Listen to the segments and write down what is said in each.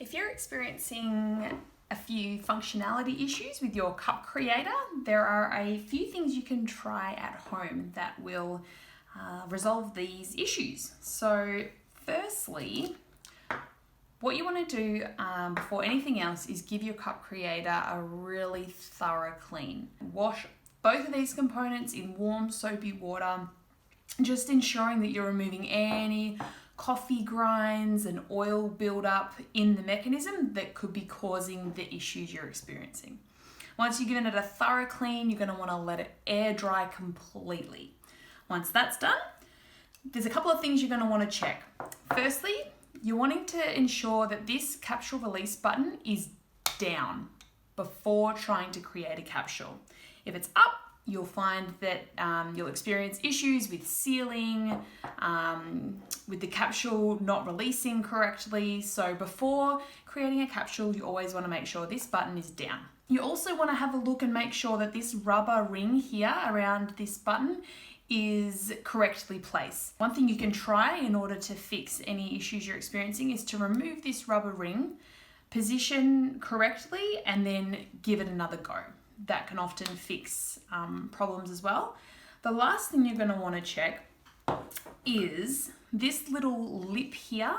If you're experiencing a few functionality issues with your cup creator, there are a few things you can try at home that will resolve these issues. So firstly, what you want to do before anything else is give your cup creator a really thorough clean. Wash both of these components in warm soapy water, just ensuring that you're removing any coffee grinds and oil buildup in the mechanism that could be causing the issues you're experiencing. Once you've given it a thorough clean, you're going to want to let it air dry completely. Once that's done, there's a couple of things you're going to want to check. Firstly, you're wanting to ensure that this capsule release button is down before trying to create a capsule. If it's up, you'll find that you'll experience issues with sealing, with the capsule not releasing correctly. So before creating a capsule, you always want to make sure this button is down. You also want to have a look and make sure that this rubber ring here around this button is correctly placed. One thing you can try in order to fix any issues you're experiencing is to remove this rubber ring, position correctly, and then give it another go. That can often fix problems as well. The last thing you're going to want to check is this little lip here.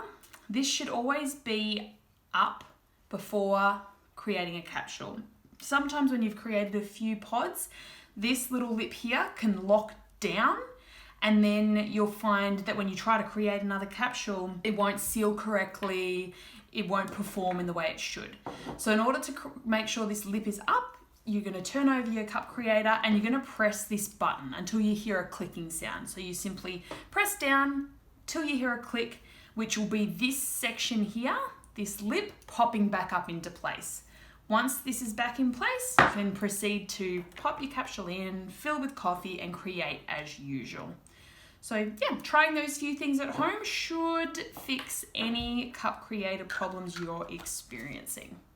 This should always be up before creating a capsule. Sometimes when you've created a few pods, this little lip here can lock down, and then you'll find that when you try to create another capsule, it won't seal correctly, it won't perform in the way it should. So in order to make sure this lip is up, you're going to turn over your cup creator and you're going to press this button until you hear a clicking sound. So you simply press down till you hear a click, which will be this section here, this lip popping back up into place. Once this is back in place, you can proceed to pop your capsule in, fill with coffee, and create as usual. So yeah, trying those few things at home should fix any cup creator problems you're experiencing.